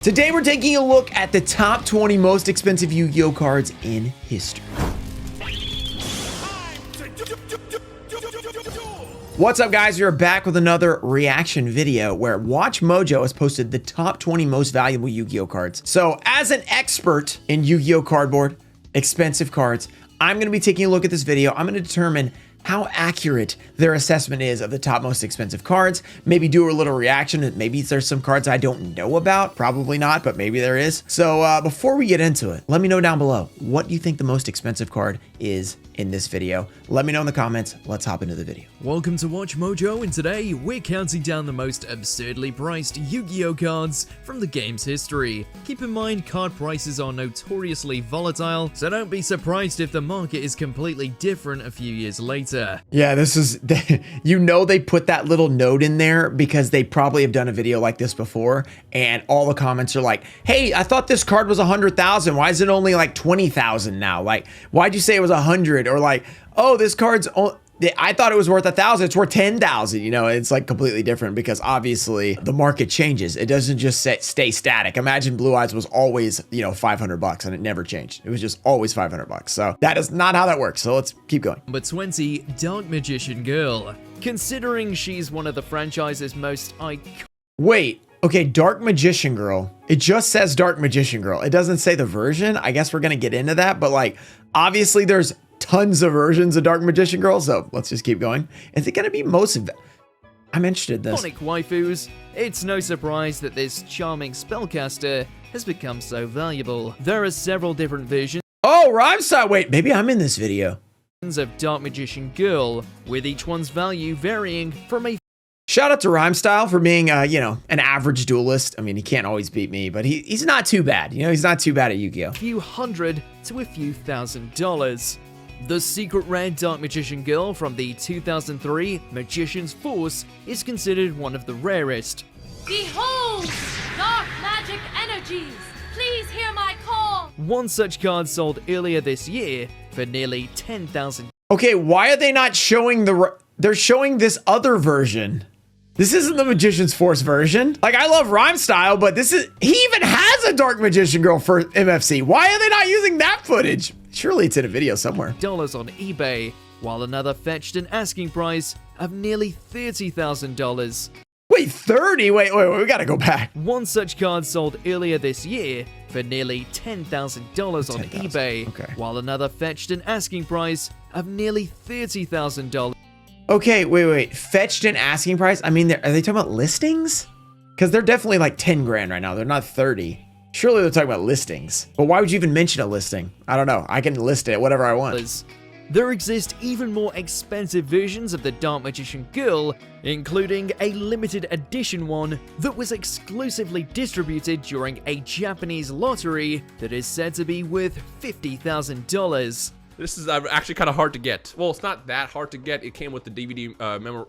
Today we're taking a look at the top 20 most expensive Yu-Gi-Oh cards in history. What's up guys, we're back with another reaction video where WatchMojo has posted the top 20 most valuable Yu-Gi-Oh cards. So as an expert in Yu-Gi-Oh cardboard, expensive cards, I'm going to be taking a look at this video. I'm going to determine how accurate their assessment is of the top most expensive cards. Maybe do a little reaction. Maybe there's some cards I don't know about. Probably not, but maybe there is. So before we get into it, let me know down below what you think the most expensive card is in this video. Let me know in the comments. Let's hop into the video. Welcome to WatchMojo, and today we're counting down the most absurdly priced Yu-Gi-Oh cards from the game's history. Keep in mind, card prices are notoriously volatile, so don't be surprised if the market is completely different a few years later. Yeah, this is, you know, they put that little note in there because they probably have done a video like this before, and all the comments are like, hey, I thought this card was 100,000. Why is it only like 20,000 now? Like, why'd you say it was 100? Or like, oh, this card's, I thought it was worth 1,000. It's worth 10,000. You know, it's like completely different because obviously the market changes. It doesn't just stay static. Imagine Blue Eyes was always, you know, 500 bucks and it never changed. It was just always 500 bucks. So that is not how that works. So let's keep going. Number 20, Dark Magician Girl. Considering she's one of the franchise's most iconic. Wait. Okay, Dark Magician Girl. It just says Dark Magician Girl. It doesn't say the version. I guess we're going to get into that. But like, obviously there's tons of versions of Dark Magician Girl. So let's just keep going. Is it going to be most of it? I'm interested in this. Waifus. It's no surprise that this charming spellcaster has become so valuable. There are several different versions. Oh, Rhyme Style. Wait, maybe I'm in this video. Of Dark Magician Girl, with each one's value varying from a... Shout out to Rhyme Style for being, you know, an average duelist. I mean, he can't always beat me, but he's not too bad. You know, he's not too bad at Yu-Gi-Oh. Few hundred to a few $1,000s. The secret rare Dark Magician Girl from the 2003 Magician's Force is considered one of the rarest. Behold, dark magic energies! Please hear my call! One such card sold earlier this year for nearly $10,000. Okay, why are they not showing they're showing this other version? This isn't the Magician's Force version. Like, I love Rhyme Style, but he even has a Dark Magician Girl for MFC. Why are they not using that footage? Surely it's in a video somewhere. Dollars on eBay, while another fetched an asking price of nearly $30,000. Wait, 30? Wait, we gotta go back. One such card sold earlier this year for nearly $10,000 on eBay, okay. While another fetched an asking price of nearly $30,000. Okay, wait. Fetched an asking price? I mean, are they talking about listings? Because they're definitely like 10 grand right now. They're not 30. Surely they're talking about listings. But why would you even mention a listing? I don't know. I can list it whatever I want. There exist even more expensive versions of the Dark Magician Girl, including a limited edition one that was exclusively distributed during a Japanese lottery that is said to be worth $50,000. This is actually kind of hard to get. Well, it's not that hard to get. It came with the DVD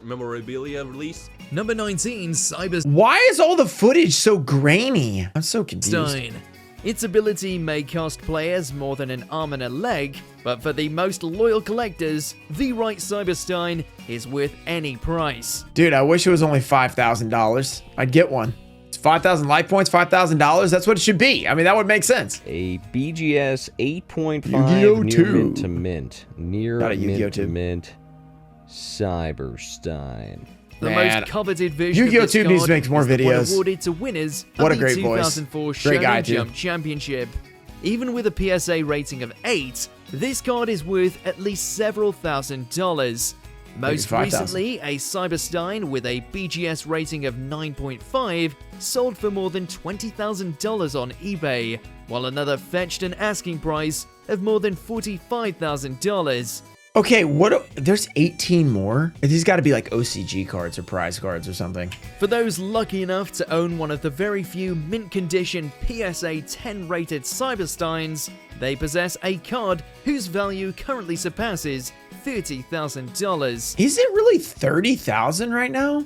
memorabilia release. Number 19, Cyber... Why is all the footage so grainy? I'm so confused. Its ability may cost players more than an arm and a leg, but for the most loyal collectors, the right Cyberstein is worth any price. Dude, I wish it was only $5,000. I'd get one. It's 5,000 life points, $5,000. That's what it should be. I mean, that would make sense. A BGS 8.5 Yu-Gi-Oh! near 2. mint to mint. Near Not a Yu-Gi-Oh! mint 2. to mint. Cyberstein. The Man. most coveted version Yu-Gi-Oh! of this 2 needs to card make more is the one videos. awarded to winners What of a great the voice. 2004 Great guy, Shonen too. Jump Championship. Even with a PSA rating of 8, this card is worth at least several $1,000s. Most 5,000. recently, a Cyberstein with a BGS rating of 9.5 sold for more than $20,000 on eBay, while another fetched an asking price of more than $45,000. Okay, there's 18 more? These got to be like OCG cards or prize cards or something. For those lucky enough to own one of the very few mint condition PSA 10 rated Cybersteins, they possess a card whose value currently surpasses $30,000. Is it really 30,000 right now?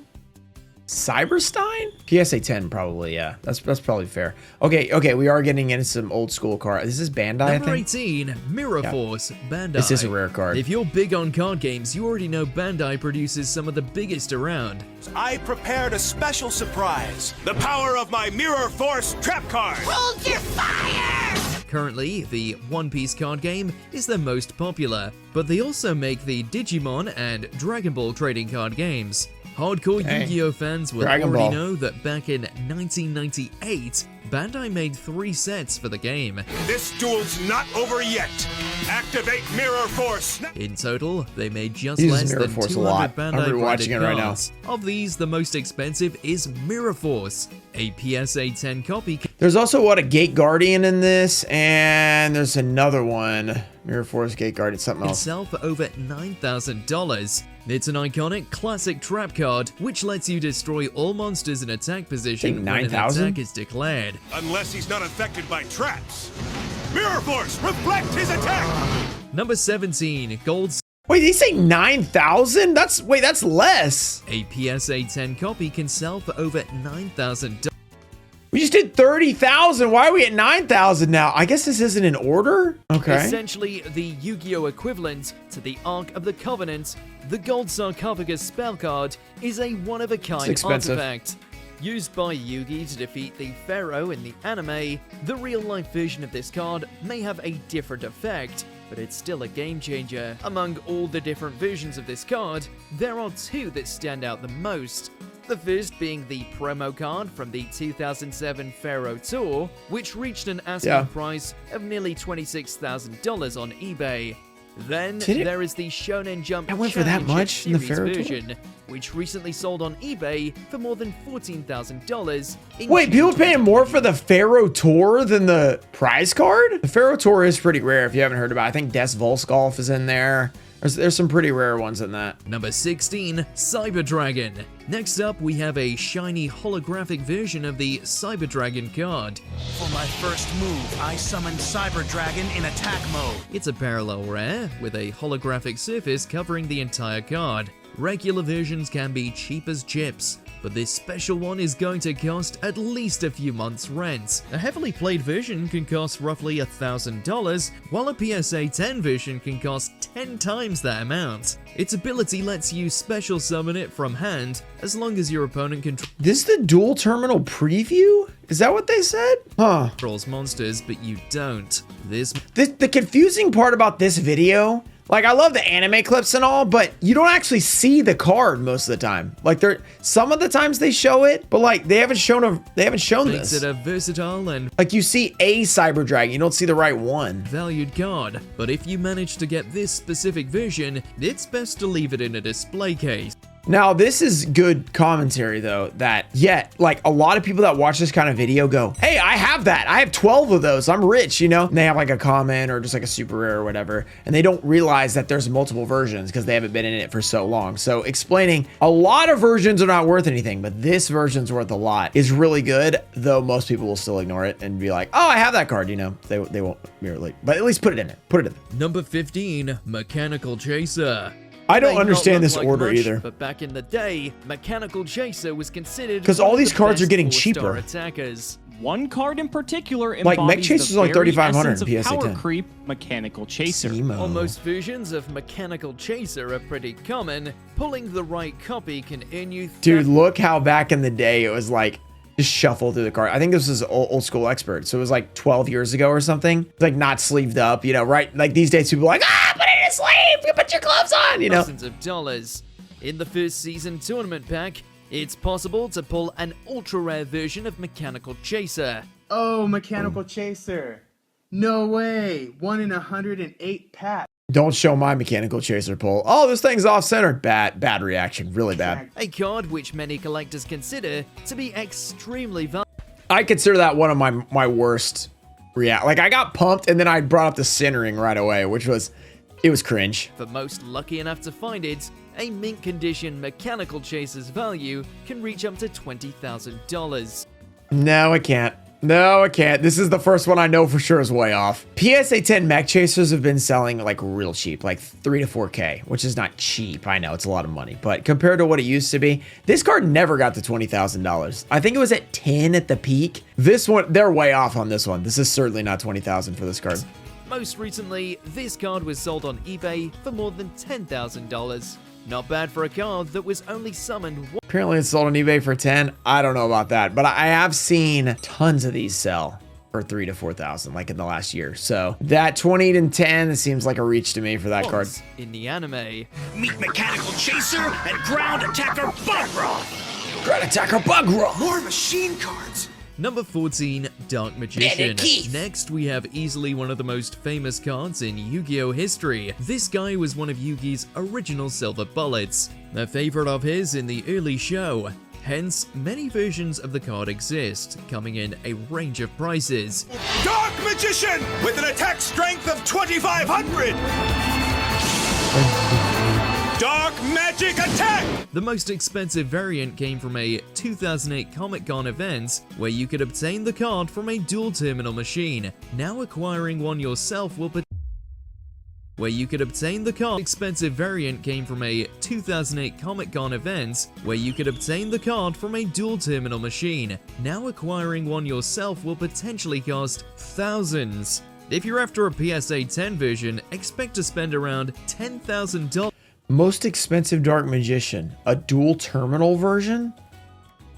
Cyberstein? PSA 10 probably, yeah. That's probably fair. Okay, we are getting into some old school cards. This is Bandai, I Number think. 18, Mirror Force, Bandai. This is a rare card. If you're big on card games, you already know Bandai produces some of the biggest around. I prepared a special surprise. The power of my Mirror Force trap card. Hold your fire! Currently, the One Piece card game is their most popular, but they also make the Digimon and Dragon Ball trading card games. Hardcore Yu-Gi-Oh fans will Dragon already Ball. know that back in 1998, Bandai made 3 sets for the game. This duel's not over yet. Activate Mirror Force. In total, they made just He less uses Mirror than Force a 200 lot. I'm Bandai rewatching it right now. cards. Of these, the most expensive is Mirror Force, a PSA 10 copy. There's also a Gate Guardian in this, and there's another one. Mirror Force Gate Guardian, something Can else. sell for over $9,000. It's an iconic classic trap card, which lets you destroy all monsters in attack position when an 9,000? attack is declared. Unless he's not affected by traps. Mirror Force, reflect his attack. Number 17, Gold. Wait, did he say 9,000? That's less. A PSA 10 copy can sell for over $9,000. We just did 30,000. Why are we at 9,000 now? I guess this isn't in order. Okay. Essentially the Yu-Gi-Oh equivalent to the Ark of the Covenant, the Gold Sarcophagus spell card is a one-of-a-kind It's expensive. artifact. Used by Yugi to defeat the Pharaoh in the anime, the real-life version of this card may have a different effect, but it's still a game changer. Among all the different versions of this card, there are 2 that stand out the most. The first being the promo card from the 2007 Pharaoh Tour, which reached an asking price of nearly $26,000 on eBay. Then Did it? there is the Shonen Jump That went for that Championship much in the Series Pharaoh Tour? version, which recently sold on eBay for more than $14,000. Wait, people paying more for the Pharaoh Tour than the prize card? The Pharaoh Tour is pretty rare if you haven't heard about it. I think Des Volskolf is in there. There's some pretty rare ones in that. Number 16, Cyber Dragon. Next up, we have a shiny holographic version of the Cyber Dragon card. For my first move, I summon Cyber Dragon in attack mode. It's a parallel rare with a holographic surface covering the entire card. Regular versions can be cheap as chips, but this special one is going to cost at least a few months' rent. A heavily played version can cost roughly $1,000, while a PSA 10 version can cost 10 times that amount. Its ability lets you special summon it from hand, as long as your opponent This is the dual terminal preview? Is that what they said? Huh. controls monsters, but you don't. The confusing part about this video, like I love the anime clips and all, but you don't actually see the card most of the time. Like some of the times they show it, but like they haven't shown makes this. it a versatile and Like you see a Cyber Dragon, you don't see the right one. valued card, but if you manage to get this specific version, it's best to leave it in a display case. Now, this is good commentary, though, that yet, like, a lot of people that watch this kind of video go, hey, I have that. I have 12 of those. I'm rich, you know? And they have, like, a comment or just, like, a super rare or whatever. And they don't realize that there's multiple versions because they haven't been in it for so long. So explaining a lot of versions are not worth anything, but this version's worth a lot is really good, though most people will still ignore it and be like, oh, I have that card, you know? They won't merely, but at least put it in it. Put it in there. Number 15, Mechanical Chaser. I don't May not understand look this like order much, either. But back in the day, Mechanical Chaser was considered 'Cause one all of these the cards are best getting 4-star cheaper. attackers. One card in particular Like, embodies Mech Chaser's the only very 3,500 essence of in PSA power 10. creep, Mechanical Chaser. Emo. While most versions of Mechanical Chaser are pretty common, pulling the right copy can earn you... Dude, look how back in the day it was like just shuffle through the card. I think this is old school expert. So it was like 12 years ago or something. It's like not sleeved up, you know, right? Like these days people are like, put it in a sleeve, put your gloves on, you know? Thousands of dollars. In the first season tournament pack, it's possible to pull an ultra rare version of Mechanical Chaser. Oh, Mechanical Chaser. No way. 1 in 108 pat. Don't show my Mechanical Chaser pull. Oh, this thing's off-center. Bad reaction. Really bad. A card which many collectors consider to be extremely valuable. I consider that one of my worst Like, I got pumped and then I brought up the centering right away, which was, it was cringe. For most lucky enough to find it, a mint condition Mechanical Chaser's value can reach up to $20,000. No, I can't. No, I can't. This is the first one I know for sure is way off. PSA 10 mech chasers have been selling like real cheap, like 3 to 4K, which is not cheap. I know it's a lot of money, but compared to what it used to be, this card never got to $20,000. I think it was at 10 at the peak. This one, they're way off on this one. This is certainly not 20,000 for this card. Most recently, this card was sold on eBay for more than $10,000. Not bad for a card that was only summoned. Apparently it's sold on eBay for 10. I don't know about that, but I have seen tons of these sell for 3 to 4,000 like in the last year. So that 20 and 10, it seems like a reach to me for that card. In the anime, Meet Mechanical Chaser and Ground Attacker Bugroth. Ground Attacker Bugroth. More machine cards. Number 14, Dark Magician. Next, we have easily one of the most famous cards in Yu-Gi-Oh history. This guy was one of Yugi's original silver bullets, a favorite of his in the early show. Hence, many versions of the card exist, coming in a range of prices. Dark Magician with an attack strength of 2,500. Dark Magic Attack! The most expensive variant came from a 2008 Comic-Con event where you could obtain the card from a dual terminal machine. Now acquiring one yourself will where you could obtain the card. Expensive variant came from a 2008 Comic-Con event where you could obtain the card from a dual terminal machine. Now acquiring one yourself will potentially cost thousands. If you're after a PSA 10 version, expect to spend around $10,000. Most expensive Dark Magician, a dual terminal version?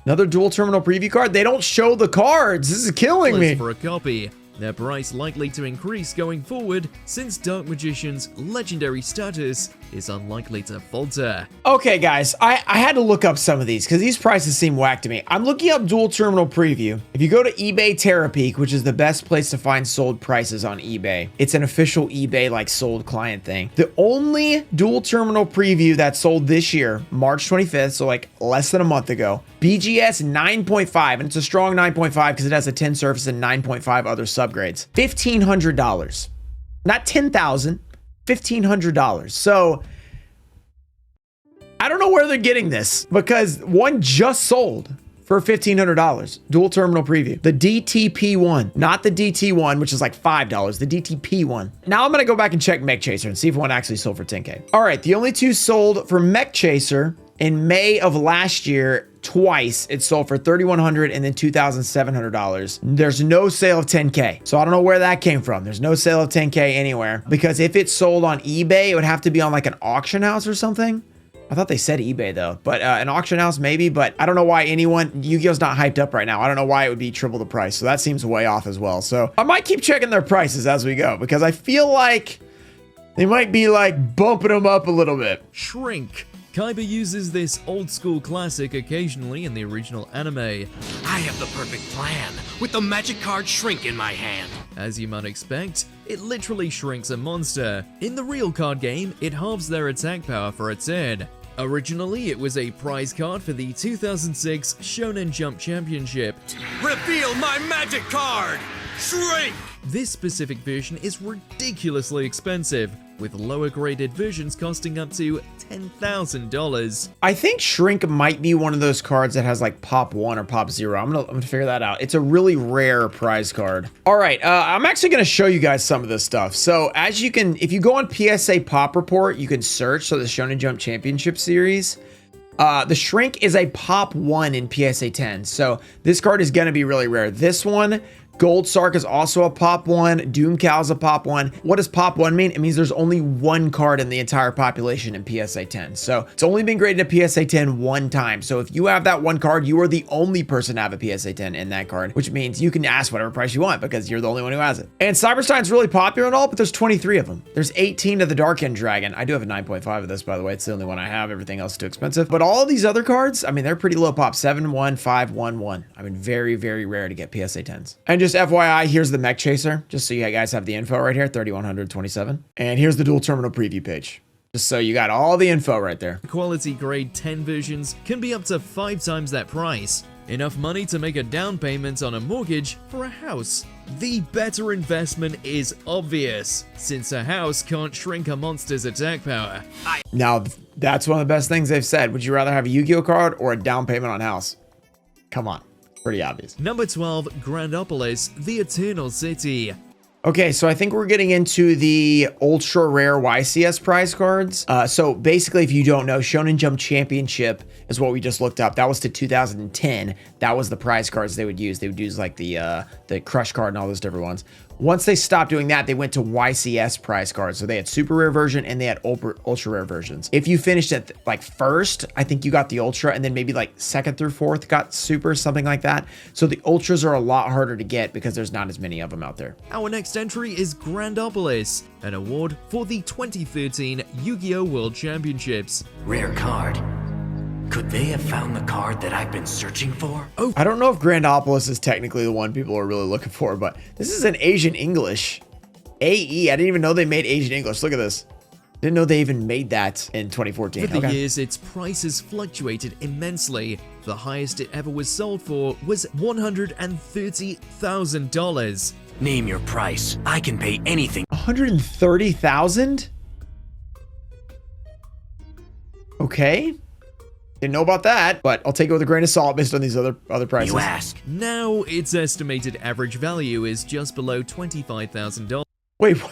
Another dual terminal preview card? They don't show the cards. This is killing me. For a copy. Their price likely to increase going forward since Dark Magician's legendary status is unlikely to falter. Okay, guys, I had to look up some of these because these prices seem whack to me. I'm looking up dual terminal preview. If you go to eBay Terapeak, which is the best place to find sold prices on eBay, it's an official eBay like sold client thing. The only dual terminal preview that sold this year, March 25th, so like less than a month ago, BGS 9.5, and it's a strong 9.5 because it has a 10 surface and 9.5 other subgrades. $1,500. Not $10,000, $1,500. So I don't know where they're getting this because one just sold for $1,500. Dual terminal preview. The DTP one, not the DT one, which is like $5, the DTP one. Now I'm going to go back and check Mech Chaser and see if one actually sold for 10K. All right, the only two sold for Mech Chaser in May of last year, twice. It sold for $3,100 and then $2,700. There's no sale of 10K. So I don't know where that came from. There's no sale of 10K anywhere because if it's sold on eBay, it would have to be on like an auction house or something. I thought they said eBay though, but an auction house maybe, but I don't know why Yu-Gi-Oh's not hyped up right now. I don't know why it would be triple the price. So that seems way off as well. So I might keep checking their prices as we go because I feel like they might be like bumping them up a little bit. Shrink. Kaiba uses this old school classic occasionally in the original anime. I have the perfect plan, with the magic card Shrink in my hand. As you might expect, it literally shrinks a monster. In the real card game, it halves their attack power for a turn. Originally, it was a prize card for the 2006 Shonen Jump Championship. Reveal my magic card, Shrink! This specific version is ridiculously expensive, with lower graded versions costing up to $10,000. I think Shrink might be one of those cards that has like pop 1 or pop 0. I'm gonna figure that out. It's a really rare prize card. All right, I'm actually gonna show you guys some of this stuff. So as you can, if you go on PSA Pop Report, you can search. So the Shonen Jump Championship Series. The Shrink is a pop 1 in PSA 10. So this card is gonna be really rare. This one, Gold Sark is also a pop 1. Doom Cow is a pop 1. What does pop 1 mean? It means there's only one card in the entire population in PSA 10. So it's only been graded to PSA 10 one time. So if you have that one card, you are the only person to have a PSA 10 in that card, which means you can ask whatever price you want because you're the only one who has it. And Cyberstein's really popular and all, but there's 23 of them. There's 18 of the Dark End Dragon. I do have a 9.5 of this, by the way. It's the only one I have. Everything else is too expensive. But all of these other cards, I mean, they're pretty low pop. 7, 1, 5, 1, 1. I mean, very, very rare to get PSA 10s. And just FYI, here's the Mech Chaser, just so you guys have the info right here, 3,127. And here's the dual terminal preview page, just so you got all the info right there. Quality grade 10 versions can be up to 5 times that price. Enough money to make a down payment on a mortgage for a house. The better investment is obvious, since a house can't shrink a monster's attack power. Now, that's one of the best things they've said. Would you rather have a Yu-Gi-Oh card or a down payment on a house? Come on. Pretty obvious. Number 12, Grandopolis, the Eternal City. Okay, so I think we're getting into the ultra rare YCS prize cards. So basically, if you don't know, Shonen Jump Championship is what we just looked up. That was to 2010. That was the prize cards they would use. They would use like the Crush card and all those different ones. Once they stopped doing that, they went to YCS prize cards. So they had super rare version and they had ultra rare versions. If you finished at like first, I think you got the ultra, and then maybe like second through fourth got super, something like that. So the ultras are a lot harder to get because there's not as many of them out there. Our next entry is Grandopolis, an award for the 2013 Yu-Gi-Oh! World Championships. Rare card. Could they have found the card that I've been searching for? Oh, I don't know if Grandopolis is technically the one people are really looking for, but this is an Asian English. AE, I didn't even know they made Asian English. Look at this. Didn't know they even made that in 2014. Over the years, its price has fluctuated immensely. The highest it ever was sold for was $130,000. Name your price. I can pay anything. 130,000? Okay. Didn't know about that, but I'll take it with a grain of salt based on these other prices. You ask. Now, its estimated average value is just below $25,000. Wait, what?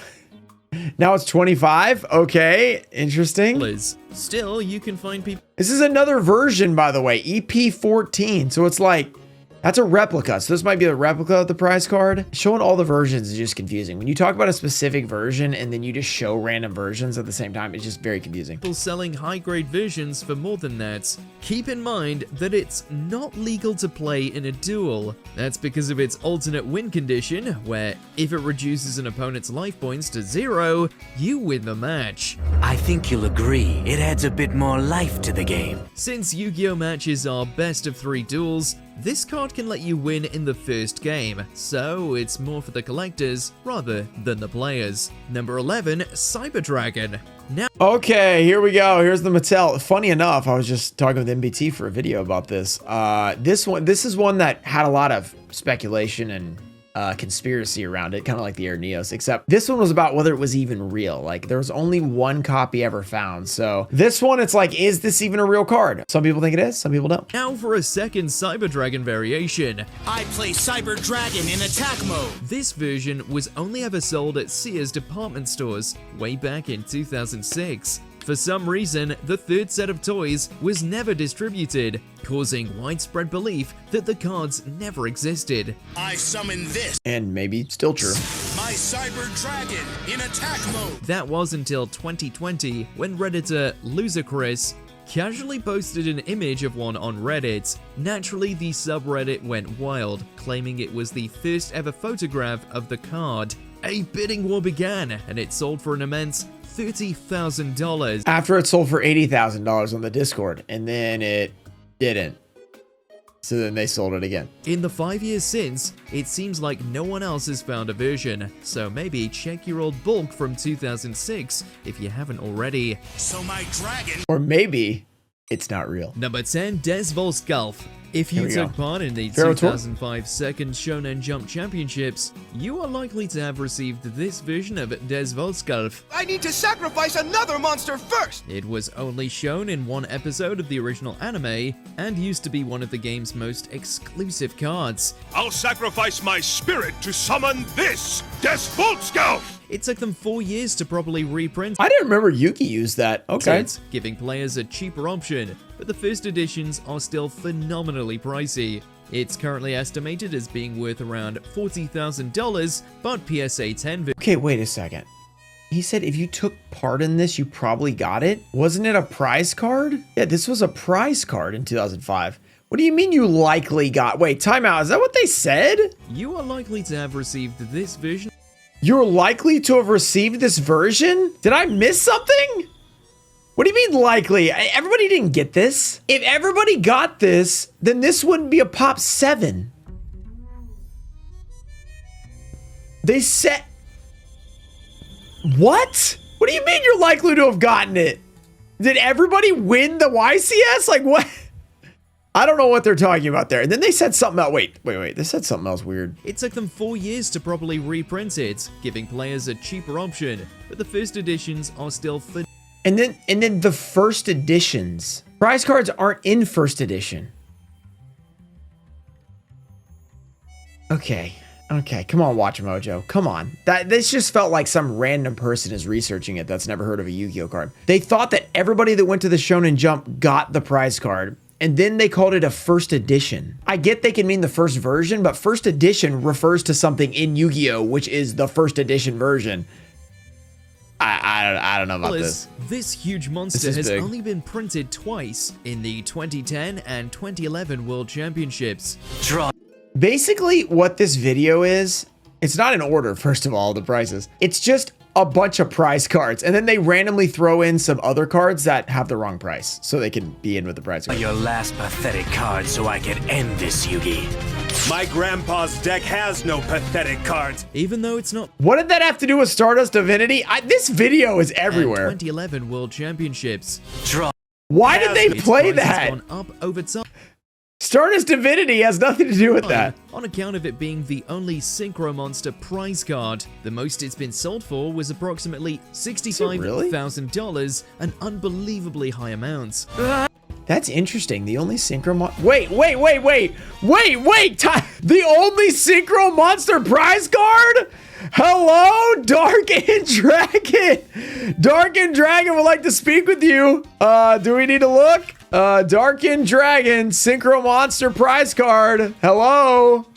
Now it's 25? Okay, interesting. Still, you can find people. This is another version, by the way, EP14. So it's like, that's a replica. So this might be a replica of the prize card. Showing all the versions is just confusing. When you talk about a specific version and then you just show random versions at the same time, it's just very confusing. People selling high-grade versions for more than that. Keep in mind that it's not legal to play in a duel. That's because of its alternate win condition, where if it reduces an opponent's life points to 0, you win the match. I think you'll agree, it adds a bit more life to the game. Since Yu-Gi-Oh! Matches are best of 3 duels, this card can let you win in the first game, so it's more for the collectors rather than the players. Number 11, Cyber Dragon. Now, okay, here we go. Here's the Mattel. Funny enough, I was just talking with MBT for a video about this. This is one that had a lot of speculation and conspiracy around it, kind of like the Air Neos, except this one was about whether it was even real. Like, there was only one copy ever found. So this one, it's like, is this even a real card? Some people think it is, some people don't. Now for a second Cyber Dragon variation. I play Cyber Dragon in attack mode. This version was only ever sold at Sears department stores way back in 2006. For some reason, the third set of toys was never distributed, causing widespread belief that the cards never existed. I summon this. And maybe still true. My Cyber Dragon in attack mode. That was until 2020, when Redditor Loserchris casually posted an image of one on Reddit. Naturally, the subreddit went wild, claiming it was the first ever photograph of the card. A bidding war began, and it sold for an immense $30,000. After it sold for $80,000 on the Discord, and then it didn't. So then they sold it again. In the 5 years since, it seems like no one else has found a version, so maybe check your old bulk from 2006 if you haven't already. So my dragon. Or maybe it's not real. Number 10, Des Volskalf. If you took part in the 2005 Second Shonen Jump Championships, you are likely to have received this version of Des Volskalf. I need to sacrifice another monster first! It was only shown in one episode of the original anime, and used to be one of the game's most exclusive cards. I'll sacrifice my spirit to summon this, Des Volskalf! It took them 4 years to properly reprint I didn't remember Yuki used that. Okay. it, giving players a cheaper option, but the first editions are still phenomenally pricey. It's currently estimated as being worth around $40,000, but PSA 10 Okay, wait a second. He said if you took part in this, you probably got it? Wasn't it a prize card? Yeah, this was a prize card in 2005. What do you mean you likely got? Wait, time out. Is that what they said? You are likely to have received this version. You're likely to have received this version? Did I miss something? What do you mean likely? Everybody didn't get this. If everybody got this, then this wouldn't be a Pop 7. They said... What? What do you mean you're likely to have gotten it? Did everybody win the YCS? Like what? I don't know what they're talking about there. And then they said something else. Wait. They said something else weird. It took them 4 years to properly reprint it, giving players a cheaper option, but the first editions are still And then the first editions. Prize cards aren't in first edition. Okay. Okay, come on, WatchMojo. Come on. This just felt like some random person is researching it that's never heard of a Yu-Gi-Oh card. They thought that everybody that went to the Shonen Jump got the prize card, and then they called it a first edition. I get they can mean the first version, but first edition refers to something in Yu-Gi-Oh, which is the first edition version. I don't know about this. This huge monster has only been printed twice in the 2010 and 2011 World Championships. Basically, what this video is, it's not in order, first of all, the prizes. It's just a bunch of prize cards, and then they randomly throw in some other cards that have the wrong price, so they can be in with the prize card. Your last pathetic card so I can end this, Yugi. My grandpa's deck has no pathetic cards. Even though it's not... What did that have to do with Stardust Divinity? This video is everywhere. 2011 World Championships. Why did they play that? Gone up over time. Stardust Divinity has nothing to do with that. On account of it being the only Synchro Monster prize card, the most it's been sold for was approximately $65,000, an unbelievably high amount. That's interesting. The only Synchro Wait! The only Synchro Monster prize card? Hello, Darkened Dragon. Darkened Dragon would like to speak with you. Do we need to look? Darkened Dragon, Synchro Monster prize card. Hello?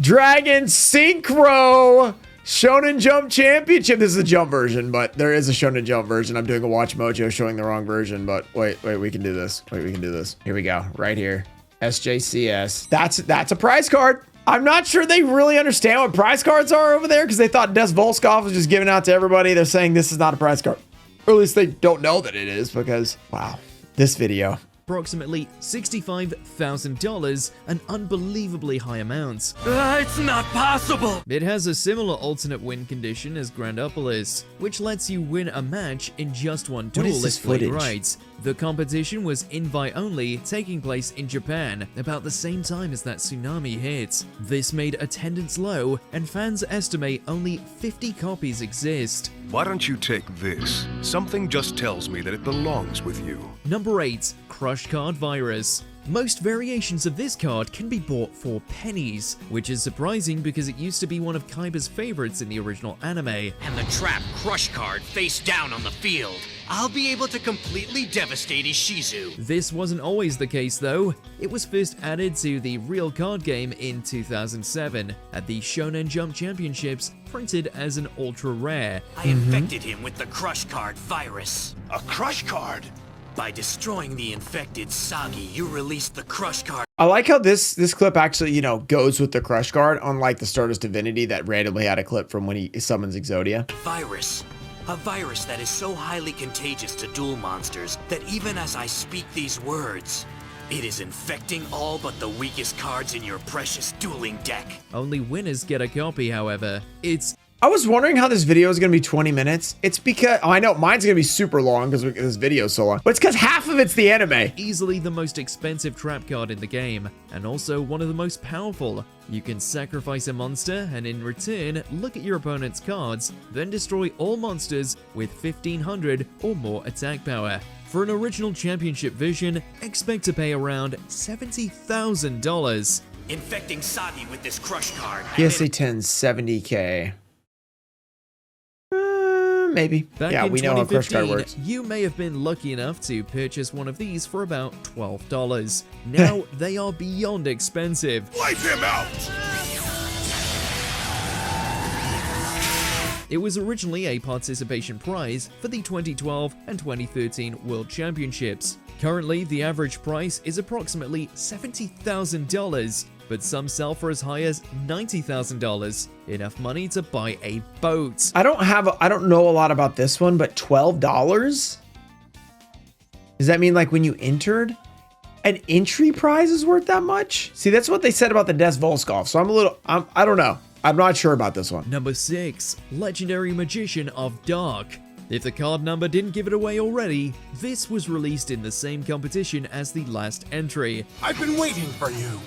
Dragon Synchro Shonen Jump Championship. This is a Jump version, but there is a Shonen Jump version. I'm doing a WatchMojo showing the wrong version, but wait, we can do this. Here we go, right here. SJCS. That's a prize card. I'm not sure they really understand what prize cards are over there because they thought Des Volskov was just giving out to everybody. They're saying this is not a prize card. Or at least they don't know that it is because, wow, this video. Approximately $65,000, an unbelievably high amount. It's not possible! It has a similar alternate win condition as Grandopolis, which lets you win a match in just one duel if played right. The competition was invite only, taking place in Japan, about the same time as that tsunami hit. This made attendance low, and fans estimate only 50 copies exist. Why don't you take this? Something just tells me that it belongs with you. Number 8. Crush Card Virus. Most variations of this card can be bought for pennies, which is surprising because it used to be one of Kaiba's favorites in the original anime. And the trap Crush card face down on the field. I'll be able to completely devastate Ishizu. This wasn't always the case though. It was first added to the real card game in 2007 at the Shonen Jump Championships, printed as an ultra rare. I infected him with the Crush card virus. A crush card? By destroying the infected Sagi, you released the Crush card. I like how this clip actually, you know, goes with the Crush card, unlike the Stardust Divinity that randomly had a clip from when he summons Exodia. Virus. A virus that is so highly contagious to duel monsters that even as I speak these words, it is infecting all but the weakest cards in your precious dueling deck. Only winners get a copy, however. I was wondering how this video is going to be 20 minutes. It's because, I know mine's going to be super long because this video is so long, but it's because half of it's the anime. Easily the most expensive trap card in the game, and also one of the most powerful. You can sacrifice a monster and in return, look at your opponent's cards, then destroy all monsters with 1500 or more attack power. For an original championship version, expect to pay around $70,000. Infecting Sagi with this Crush card. PSA 10's $70K. Maybe. Back yeah, in we know how Crush card works. You may have been lucky enough to purchase one of these for about $12. Now they are beyond expensive. Light him out! It was originally a participation prize for the 2012 and 2013 World Championships. Currently, the average price is approximately $70,000, but some sell for as high as $90,000. Enough money to buy a boat. I don't know a lot about this one, but $12? Does that mean like when you entered? An entry prize is worth that much? See, that's what they said about the Des Volskov, so I don't know. I'm not sure about this one. Number 6, Legendary Magician of Dark. If the card number didn't give it away already, this was released in the same competition as the last entry. I've been waiting for you.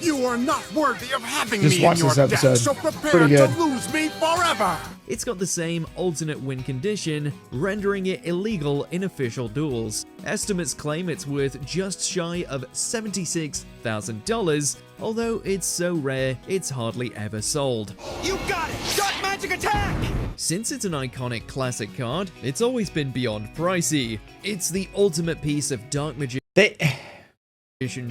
You are not worthy of having Just me watch in your this deck, episode. so prepare Pretty to good. lose me forever. It's got the same alternate win condition, rendering it illegal in official duels. Estimates claim it's worth just shy of $76,000, although it's so rare it's hardly ever sold. You got it! Dark magic attack! Since it's an iconic classic card, it's always been beyond pricey. It's the ultimate piece of Dark Magician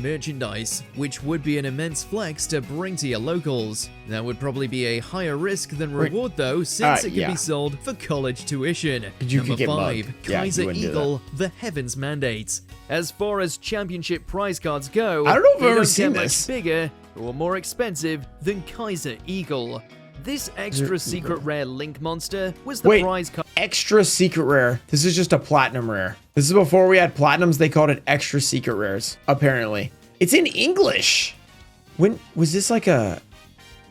merchandise, which would be an immense flex to bring to your locals. That would probably be a higher risk than reward though, since it can be sold for college tuition. Number 5, Kaiser Eagle, the Heavens Mandate. As far as championship prize cards go, I don't know if I've they ever don't seen get this. much bigger or more expensive than Kaiser Eagle. This extra secret rare Link monster was the prize card. Extra secret rare. This is just a platinum rare. This is before we had platinums. They called it extra secret rares, apparently. It's in English. When was this like a...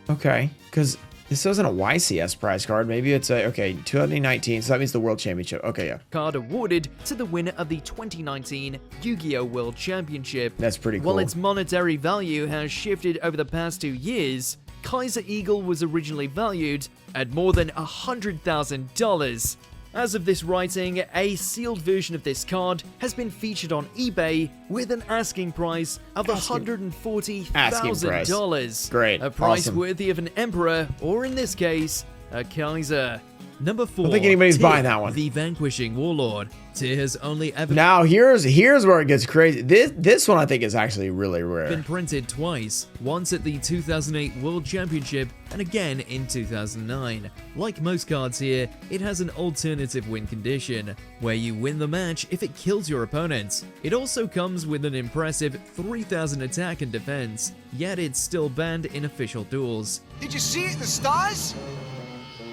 Okay, because this wasn't a YCS prize card. Maybe it's a... Okay, 2019, so that means the World Championship. Okay, yeah. Card awarded to the winner of the 2019 Yu-Gi-Oh! World Championship. That's pretty cool. While its monetary value has shifted over the past 2 years, Kaiser Eagle was originally valued at more than $100,000. As of this writing, a sealed version of this card has been featured on eBay with an asking price of $140,000. Great. A price Awesome. worthy of an emperor, or in this case, a Kaiser. Number 4. I don't think anybody's Tyr, buying that one. The Vanquishing Warlord. Tyr has only ever Now here's where it gets crazy. This one I think is actually really rare. been printed twice, once at the 2008 World Championship and again in 2009. Like most cards here, it has an alternative win condition, where you win the match if it kills your opponent. It also comes with an impressive 3,000 attack and defense, yet it's still banned in official duels. Did you see it in the stars?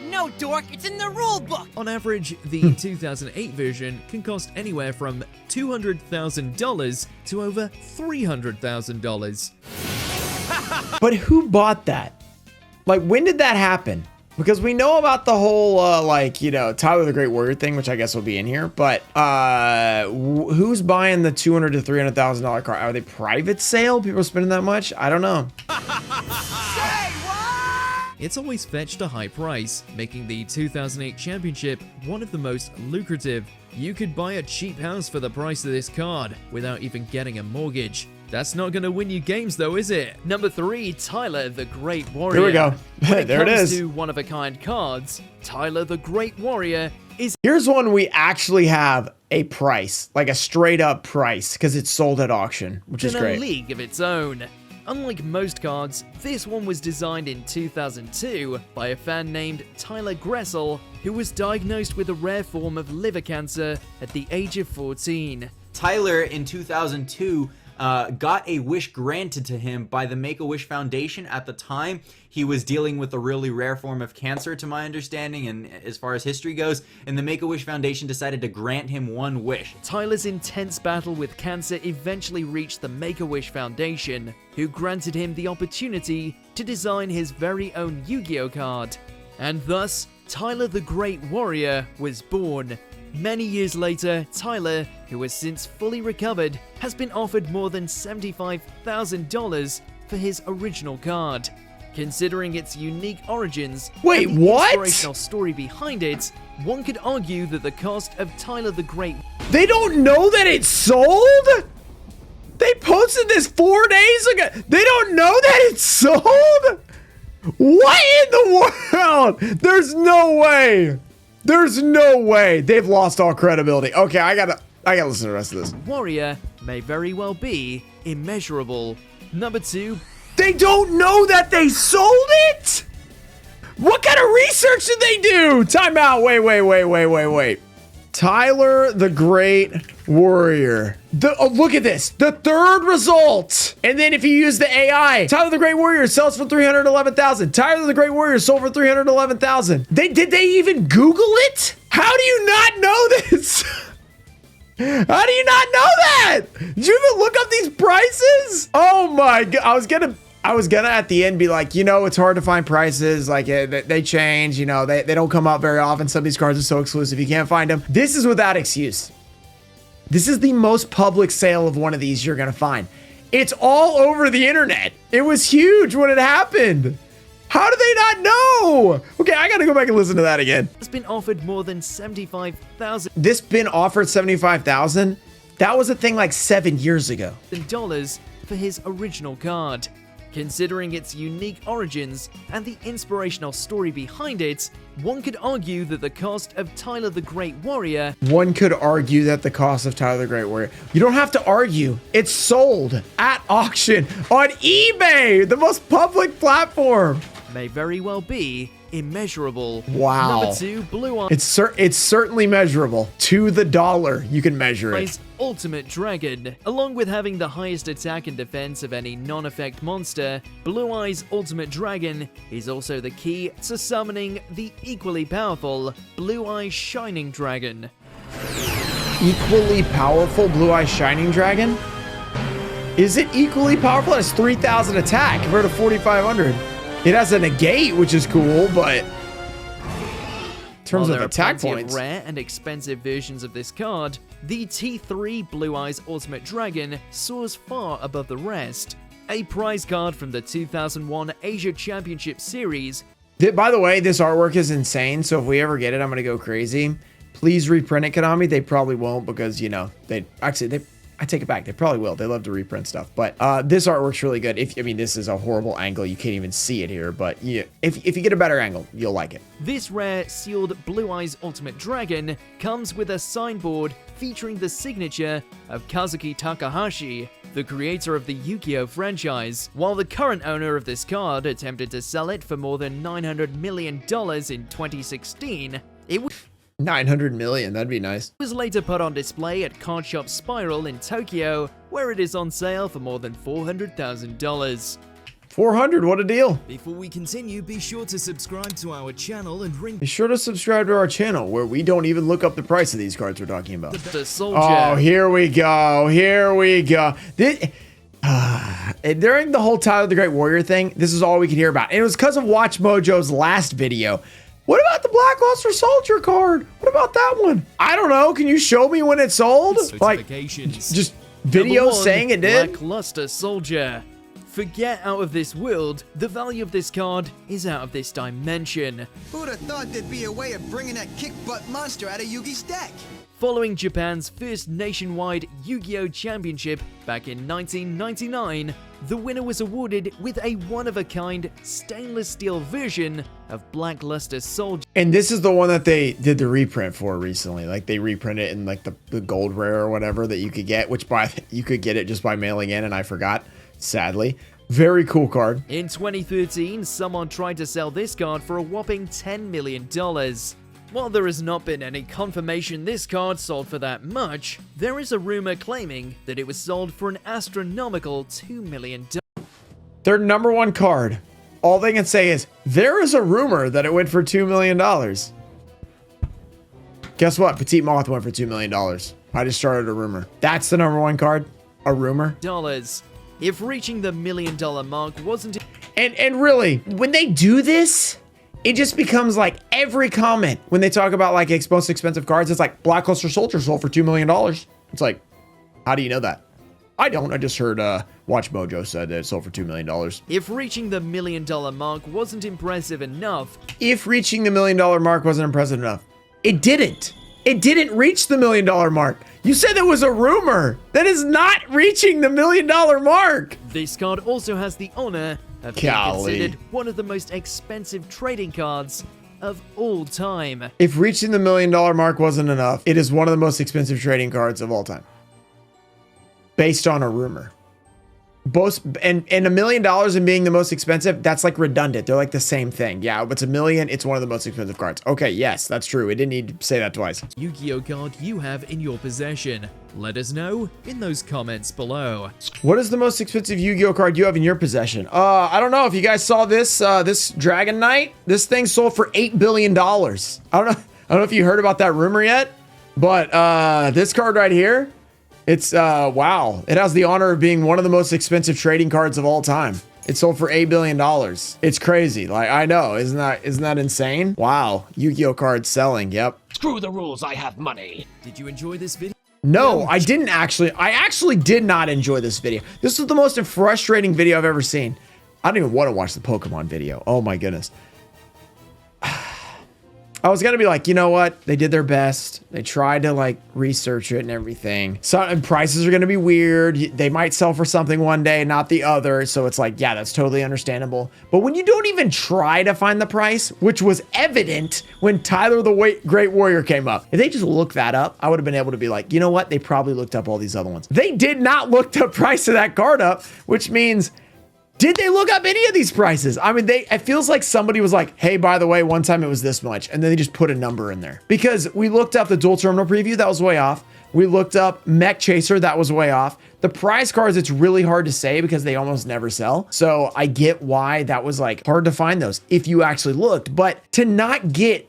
No, dork, it's in the rule book! On average, the 2008 version can cost anywhere from $200,000 to over $300,000. But who bought that? Like, when did that happen? Because we know about the whole, like, you know, Tyler the Great Warrior thing, which I guess will be in here. But who's buying the $200,000 to $300,000 car? Are they private sale? People are spending that much? I don't know. It's always fetched a high price, making the 2008 championship one of the most lucrative. You could buy a cheap house for the price of this card without even getting a mortgage. That's not going to win you games though, is it? Number 3, Tyler the Great Warrior. Here we go. When There it comes is. to one-of-a-kind cards, Tyler the Great Warrior is... Here's one we actually have a price, like a straight up price, because it's sold at auction, which is in great. a league of its own. Unlike most cards, this one was designed in 2002 by a fan named Tyler Gressel, who was diagnosed with a rare form of liver cancer at the age of 14. Tyler, in 2002, got a wish granted to him by the Make-A-Wish Foundation. At the time, he was dealing with a really rare form of cancer, to my understanding, and as far as history goes, and the Make-A-Wish Foundation decided to grant him one wish. Tyler's intense battle with cancer eventually reached the Make-A-Wish Foundation, who granted him the opportunity to design his very own Yu-Gi-Oh card. And thus, Tyler the Great Warrior was born. Many years later, Tyler, who has since fully recovered, has been offered more than $75,000 for his original card. Considering its unique origins Wait, and the what? inspirational story behind it, one could argue that the cost of Tyler the Great... They don't know that it's sold? They posted this 4 days ago. They don't know that it's sold? What in the world? There's no way. There's no way. They've lost all credibility. Okay, I gotta listen to the rest of this. Warrior may very well be immeasurable. Number 2. They don't know that they sold it? What kind of research did they do? Time out. Wait. Tyler the Great Warrior. Look at this. The third result. And then if you use the AI, Tyler the Great Warrior sells for $311,000. Tyler the Great Warrior sold for $311,000. Did they even Google it? How do you not know this? How do you not know that? Did you even look up these prices? Oh my god. I was gonna at the end be like, you know, it's hard to find prices. Like they change, you know, they don't come out very often. Some of these cards are so exclusive, you can't find them. This is without excuse. This is the most public sale of one of these you're gonna find. It's all over the internet. It was huge when it happened. How do they not know? Okay, I gotta go back and listen to that again. Has been offered more than 75,000. This been offered 75,000? That was a thing like 7 years ago. $dollars for his original card. Considering its unique origins and the inspirational story behind it, one could argue that the cost of Tyler the Great Warrior. One could argue that the cost of Tyler the Great Warrior. You don't have to argue. It's sold at auction on eBay, the most public platform. May very well be immeasurable. Wow. Number 2, Blue Eyes. It's certainly measurable. To the dollar, you can measure it. Ultimate Dragon. Along with having the highest attack and defense of any non-effect monster, Blue Eyes Ultimate Dragon is also the key to summoning the equally powerful Blue Eyes Shining Dragon. Equally powerful Blue Eyes Shining Dragon? Is it equally powerful? It has 3,000 attack compared to 4,500. It has a negate, which is cool, but in terms of attack points, of rare and expensive versions of this card, the T3 Blue Eyes Ultimate Dragon soars far above the rest. A prize card from the 2001 Asia Championship Series. By the way, this artwork is insane, so if we ever get it, I'm gonna go crazy. Please reprint it, Konami. They probably won't because, you know, I take it back. They probably will. They love to reprint stuff. But this artwork's really good. I mean, this is a horrible angle. You can't even see it here. But yeah, if you get a better angle, you'll like it. This rare sealed Blue Eyes Ultimate Dragon comes with a signboard featuring the signature of Kazuki Takahashi, the creator of the Yugioh franchise. While the current owner of this card attempted to sell it for more than $900 million in 2016, it was 900 million, that'd be nice. Was later put on display at Card Shop Spiral in Tokyo, where it is on sale for more than $400,000. 400, what a deal. Before we continue, be sure to subscribe to our channel and ring. Be sure to subscribe to our channel where we don't even look up the price of these cards we're talking about. The Soldier. Oh, here we go. Here we go. During the whole Tyler the Great Warrior thing, this is all we could hear about. And it was because of WatchMojo's last video. What about the Blackluster Soldier card? What about that one? I don't know. Can you show me when it sold? Like, just videos saying it did? Blackluster Soldier. Forget out of this world. The value of this card is out of this dimension. Who'd have thought there'd be a way of bringing that kick-butt monster out of Yugi's deck? Following Japan's first nationwide Yu-Gi-Oh! Championship back in 1999, the winner was awarded with a one-of-a-kind stainless steel version of Blackluster Soldier. And this is the one that they did the reprint for recently. Like, they reprinted it in like the gold rare or whatever that you could get, which you could get it just by mailing in, and I forgot, sadly. Very cool card. In 2013, someone tried to sell this card for a whopping $10 million. While there has not been any confirmation this card sold for that much, there is a rumor claiming that it was sold for an astronomical $2 million. Their number one card. All they can say is, there is a rumor that it went for $2 million. Guess what? Petite Moth went for $2 million. I just started a rumor. That's the number one card? A rumor? If reaching the $1 million mark wasn't... And really, when they do this, it just becomes like every comment when they talk about like most expensive cards, it's like Blackluster Soldier sold for $2 million. It's like, how do you know that? I don't. I just heard WatchMojo said that it sold for $2 million. If reaching the $1 million mark wasn't impressive enough. If reaching the $1 million mark wasn't impressive enough. It didn't. It didn't reach the $1 million mark. You said there was a rumor. That is not reaching the $1 million mark. This card also has the honor of being considered one of the most expensive trading cards of all time. If reaching the $1 million mark wasn't enough, it is one of the most expensive trading cards of all time. Based on a rumor. Both and $1 million and being the most expensive, that's like redundant. They're like the same thing. Yeah, if it's $1 million, it's one of the most expensive cards. Okay, yes, that's true. It didn't need to say that twice. Yu-Gi-Oh card you have in your possession. Let us know in those comments below. What is the most expensive Yu-Gi-Oh card you have in your possession? I don't know if you guys saw this this Dragon Knight. This thing sold for $8 billion. I don't know if you heard about that rumor yet, but this card right here, it's, wow. It has the honor of being one of the most expensive trading cards of all time. It sold for $8 billion. It's crazy. Like, I know. Isn't that insane? Wow. Yu-Gi-Oh cards selling. Yep. Screw the rules. I have money. Did you enjoy this video? No, I didn't actually. I actually did not enjoy this video. This was the most frustrating video I've ever seen. I don't even want to watch the Pokemon video. Oh my goodness. I was gonna be like, you know what? They did their best. They tried to like research it and everything. So and prices are gonna be weird. They might sell for something one day, not the other. So it's like, yeah, that's totally understandable. But when you don't even try to find the price, which was evident when Tyler the Great Warrior came up, if they just looked that up, I would have been able to be like, you know what? They probably looked up all these other ones. They did not look the price of that card up, which means, did they look up any of these prices? I mean, it feels like somebody was like, hey, by the way, one time it was this much. And then they just put a number in there. Because we looked up the dual terminal preview, that was way off. We looked up Mech Chaser, that was way off. The prize cards, it's really hard to say because they almost never sell. So I get why that was like hard to find those if you actually looked. But to not get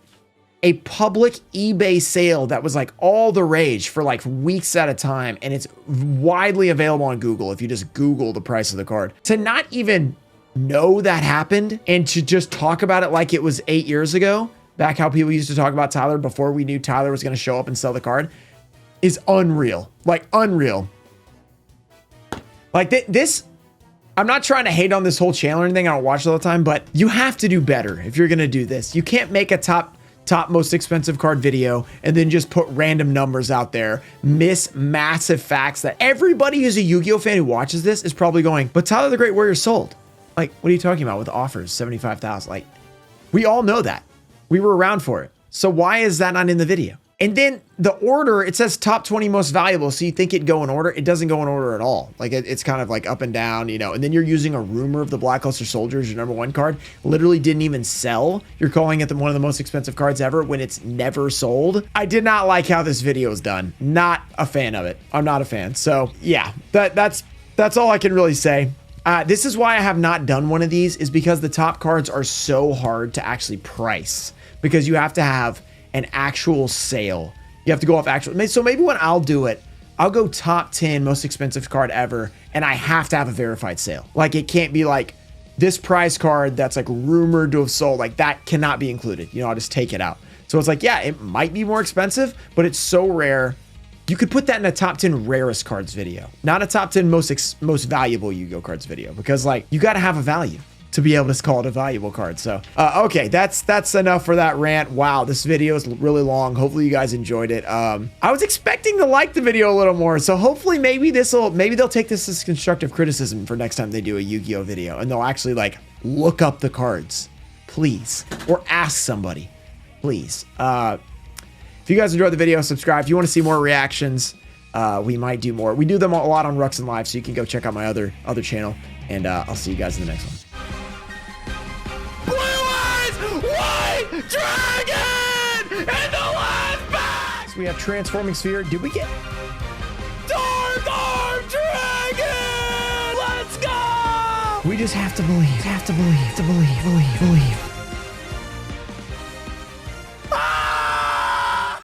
a public eBay sale that was like all the rage for like weeks at a time, and it's widely available on Google if you just Google the price of the card, to not even know that happened and to just talk about it like it was 8 years ago, back how people used to talk about Tyler before we knew Tyler was going to show up and sell the card, is unreal. Like unreal. Like this, I'm not trying to hate on this whole channel or anything. I don't watch it all the time, but you have to do better if you're going to do this. You can't make a top most expensive card video and then just put random numbers out there, miss massive facts that everybody who's a Yu-Gi-Oh fan who watches this is probably going, but Tyler the Great Warrior sold. Like, what are you talking about with offers? 75,000. Like, we all know that. We were around for it. So why is that not in the video? And then the order, it says top 20 most valuable. So you think it'd go in order. It doesn't go in order at all. Like it's kind of like up and down, you know, and then you're using a rumor of the Blackluster Soldier as your #1 card. Literally didn't even sell. You're calling it one of the most expensive cards ever when it's never sold. I did not like how this video is done. Not a fan of it. I'm not a fan. So yeah, that's all I can really say. This is why I have not done one of these, is because the top cards are so hard to actually price, because you have to have an actual sale. You have to go off actual. So maybe when I'll do it, I'll go top 10 most expensive card ever, and I have to have a verified sale. Like it can't be like this prize card that's like rumored to have sold. Like that cannot be included. You know, I'll just take it out. So it's like, yeah, it might be more expensive, but it's so rare. You could put that in a top 10 rarest cards video, not a top 10 most valuable Yu-Gi-Oh cards video, because like you got to have a value to be able to call it a valuable card. So, okay, that's enough for that rant. Wow, this video is really long. Hopefully you guys enjoyed it. I was expecting to like the video a little more, so hopefully maybe they'll take this as constructive criticism for next time they do a Yu-Gi-Oh video, and they'll actually like look up the cards, please, or ask somebody, please. If you guys enjoyed the video, subscribe. If you want to see more reactions, we might do more. We do them a lot on Ruxin Live, so you can go check out my other channel, and I'll see you guys in the next one. White Dragon in the last box! We have Transforming Sphere. Did we get Dark Arm Dragon? Let's go! We just have to believe. Believe.